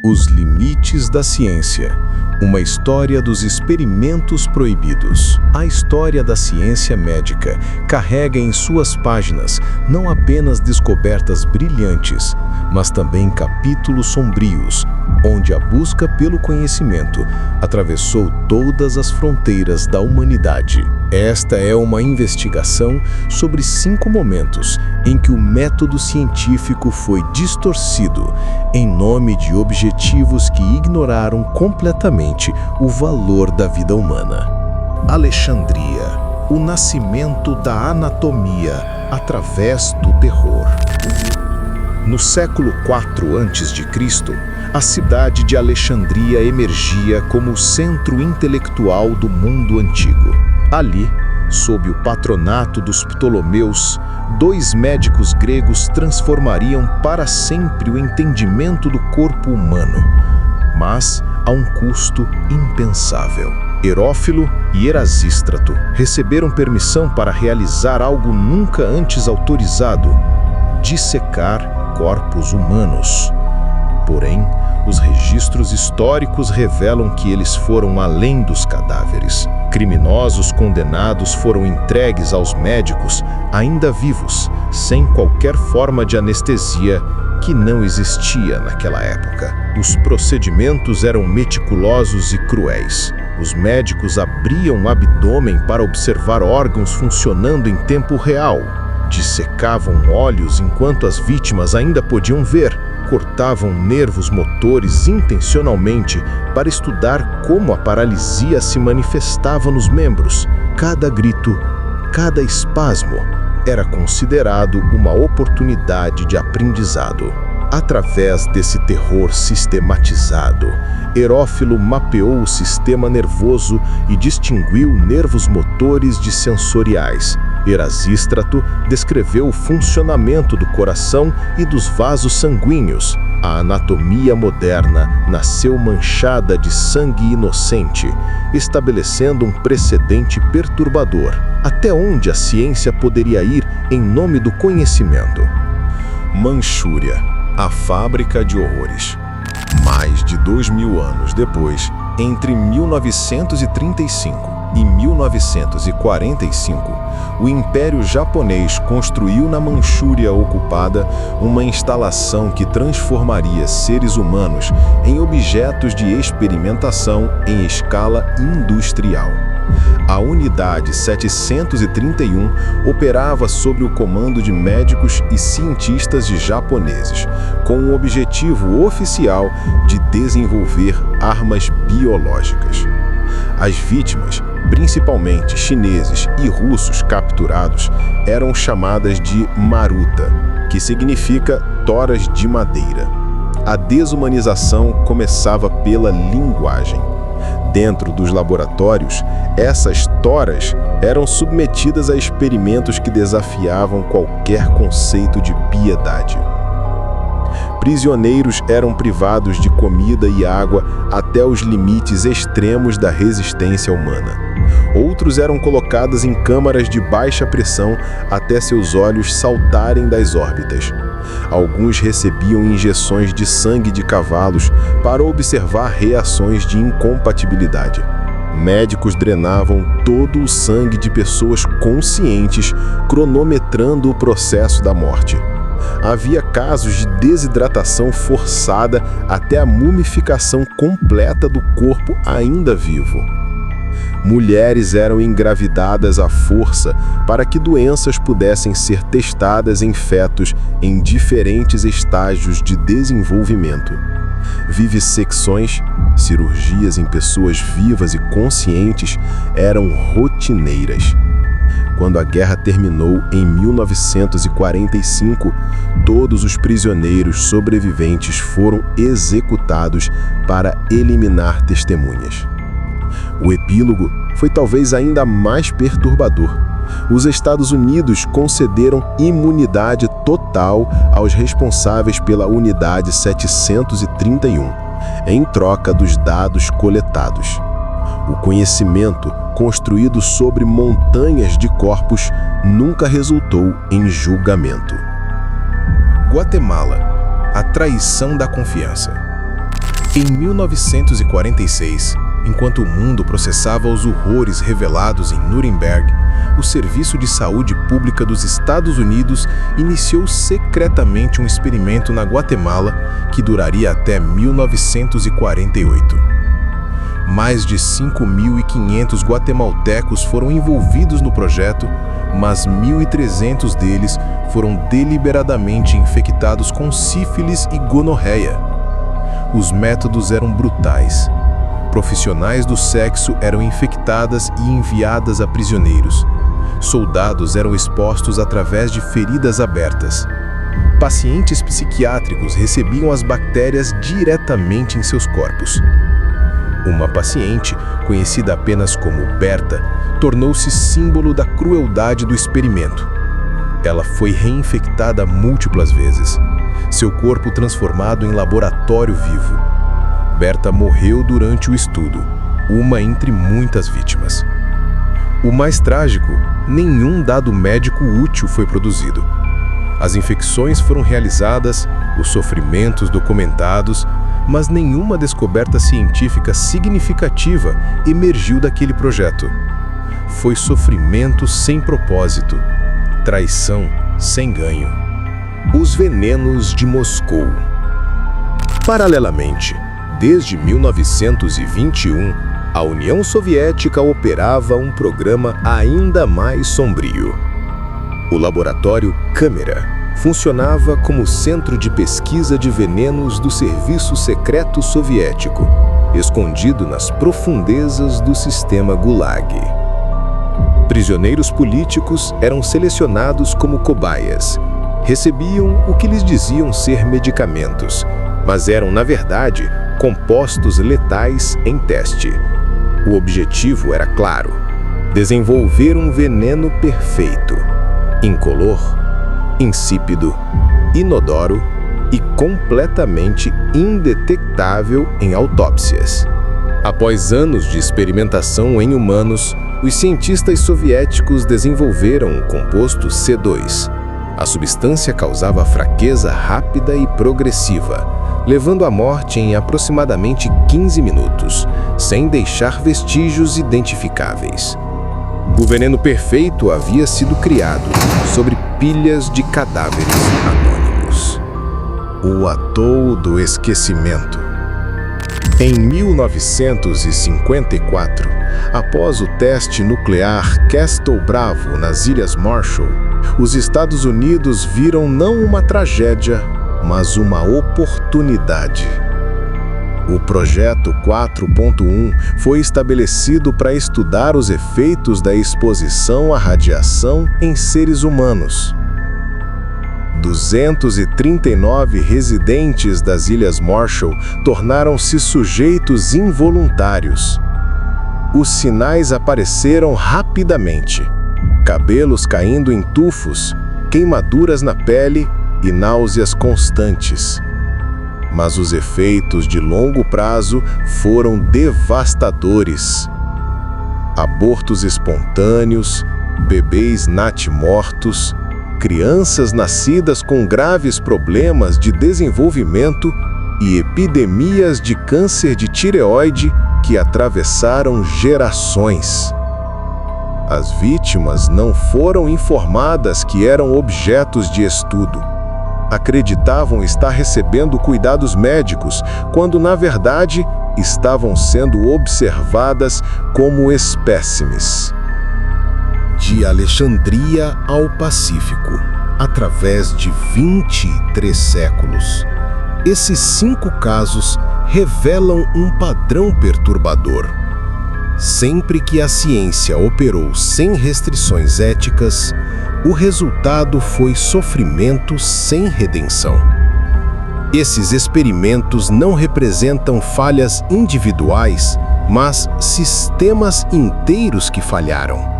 Os limites da ciência. Uma história dos experimentos proibidos. A história da ciência médica carrega em suas páginas não apenas descobertas brilhantes, mas também capítulos sombrios, onde a busca pelo conhecimento atravessou todas as fronteiras da humanidade. Esta é uma investigação sobre 5 momentos em que o método científico foi distorcido em nome de objetivos que ignoraram completamente o valor da vida humana. Alexandria, o nascimento da anatomia através do terror. No século IV a.C., a cidade de Alexandria emergia como o centro intelectual do mundo antigo. Ali, sob o patronato dos Ptolomeus, 2 médicos gregos transformariam para sempre o entendimento do corpo humano, mas a um custo impensável. Herófilo e Erasístrato receberam permissão para realizar algo nunca antes autorizado: dissecar corpos humanos. Porém, os registros históricos revelam que eles foram além dos cadáveres. Criminosos condenados foram entregues aos médicos ainda vivos, sem qualquer forma de anestesia que não existia naquela época. Os procedimentos eram meticulosos e cruéis. Os médicos abriam o abdômen para observar órgãos funcionando em tempo real. Dissecavam olhos enquanto as vítimas ainda podiam ver. Cortavam nervos motores intencionalmente para estudar como a paralisia se manifestava nos membros. Cada grito, cada espasmo era considerado uma oportunidade de aprendizado. Através desse terror sistematizado, Herófilo mapeou o sistema nervoso e distinguiu nervos motores de sensoriais. Erasístrato descreveu o funcionamento do coração e dos vasos sanguíneos. A anatomia moderna nasceu manchada de sangue inocente, estabelecendo um precedente perturbador. Até onde a ciência poderia ir em nome do conhecimento? Manchúria, a fábrica de horrores. Mais de 2000 anos depois, entre 1935 e 1945, o Império Japonês construiu na Manchúria ocupada uma instalação que transformaria seres humanos em objetos de experimentação em escala industrial. A Unidade 731 operava sob o comando de médicos e cientistas japoneses, com o objetivo oficial de desenvolver armas biológicas. As vítimas, principalmente chineses e russos capturados, eram chamadas de maruta, que significa toras de madeira. A desumanização começava pela linguagem. Dentro dos laboratórios, essas toras eram submetidas a experimentos que desafiavam qualquer conceito de piedade. Prisioneiros eram privados de comida e água até os limites extremos da resistência humana. Outros eram colocados em câmaras de baixa pressão até seus olhos saltarem das órbitas. Alguns recebiam injeções de sangue de cavalos para observar reações de incompatibilidade. Médicos drenavam todo o sangue de pessoas conscientes, cronometrando o processo da morte. Havia casos de desidratação forçada até a mumificação completa do corpo ainda vivo. Mulheres eram engravidadas à força para que doenças pudessem ser testadas em fetos em diferentes estágios de desenvolvimento. Vivissecções, cirurgias em pessoas vivas e conscientes, eram rotineiras. Quando a guerra terminou em 1945, todos os prisioneiros sobreviventes foram executados para eliminar testemunhas. O epílogo foi talvez ainda mais perturbador. Os Estados Unidos concederam imunidade total aos responsáveis pela Unidade 731, em troca dos dados coletados. O conhecimento, construído sobre montanhas de corpos, nunca resultou em julgamento. Guatemala, a traição da confiança. Em 1946, enquanto o mundo processava os horrores revelados em Nuremberg, o Serviço de Saúde Pública dos Estados Unidos iniciou secretamente um experimento na Guatemala que duraria até 1948. Mais de 5.500 guatemaltecos foram envolvidos no projeto, mas 1.300 deles foram deliberadamente infectados com sífilis e gonorreia. Os métodos eram brutais. Profissionais do sexo eram infectadas e enviadas a prisioneiros. Soldados eram expostos através de feridas abertas. Pacientes psiquiátricos recebiam as bactérias diretamente em seus corpos. Uma paciente, conhecida apenas como Berta, tornou-se símbolo da crueldade do experimento. Ela foi reinfectada múltiplas vezes, seu corpo transformado em laboratório vivo. Berta morreu durante o estudo, uma entre muitas vítimas. O mais trágico, nenhum dado médico útil foi produzido. As infecções foram realizadas, os sofrimentos documentados, mas nenhuma descoberta científica significativa emergiu daquele projeto. Foi sofrimento sem propósito, traição sem ganho. Os venenos de Moscou. Paralelamente, desde 1921, a União Soviética operava um programa ainda mais sombrio. O laboratório Câmara funcionava como centro de pesquisa de venenos do Serviço Secreto Soviético, escondido nas profundezas do sistema Gulag. Prisioneiros políticos eram selecionados como cobaias. Recebiam o que lhes diziam ser medicamentos, mas eram, na verdade, compostos letais em teste. O objetivo era claro: desenvolver um veneno perfeito, incolor, insípido, inodoro e completamente indetectável em autópsias. Após anos de experimentação em humanos, os cientistas soviéticos desenvolveram o composto C2. A substância causava fraqueza rápida e progressiva, levando à morte em aproximadamente 15 minutos, sem deixar vestígios identificáveis. O veneno perfeito havia sido criado sobre pilhas de cadáveres anônimos. O atol do esquecimento. Em 1954, após o teste nuclear Castle Bravo nas Ilhas Marshall, os Estados Unidos viram não uma tragédia, mas uma oportunidade. O Projeto 4.1 foi estabelecido para estudar os efeitos da exposição à radiação em seres humanos. 239 residentes das Ilhas Marshall tornaram-se sujeitos involuntários. Os sinais apareceram rapidamente: cabelos caindo em tufos, queimaduras na pele e náuseas constantes. Mas os efeitos de longo prazo foram devastadores. Abortos espontâneos, bebês natimortos, crianças nascidas com graves problemas de desenvolvimento e epidemias de câncer de tireoide que atravessaram gerações. As vítimas não foram informadas que eram objetos de estudo. Acreditavam estar recebendo cuidados médicos, quando, na verdade, estavam sendo observadas como espécimes. De Alexandria ao Pacífico, através de 23 séculos. Esses 5 casos revelam um padrão perturbador. Sempre que a ciência operou sem restrições éticas, o resultado foi sofrimento sem redenção. Esses experimentos não representam falhas individuais, mas sistemas inteiros que falharam.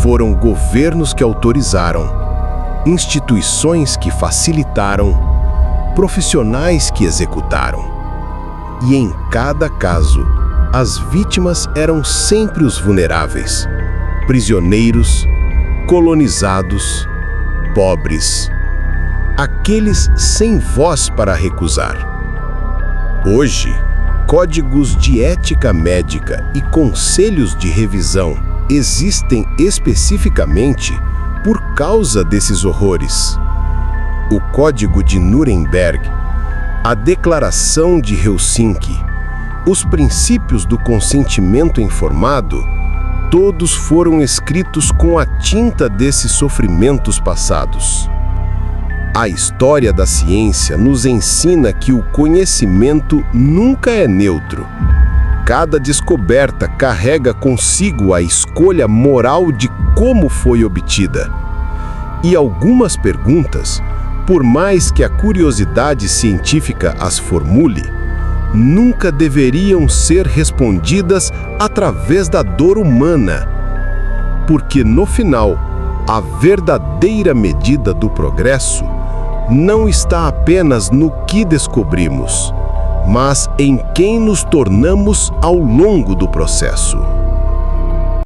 Foram governos que autorizaram, instituições que facilitaram, profissionais que executaram. E em cada caso, as vítimas eram sempre os vulneráveis, prisioneiros, colonizados, pobres, aqueles sem voz para recusar. Hoje, códigos de ética médica e conselhos de revisão existem especificamente por causa desses horrores. O Código de Nuremberg, a Declaração de Helsinki, os princípios do consentimento informado, todos foram escritos com a tinta desses sofrimentos passados. A história da ciência nos ensina que o conhecimento nunca é neutro. Cada descoberta carrega consigo a escolha moral de como foi obtida. E algumas perguntas, por mais que a curiosidade científica as formule, nunca deveriam ser respondidas através da dor humana. Porque, no final, a verdadeira medida do progresso não está apenas no que descobrimos, mas em quem nos tornamos ao longo do processo.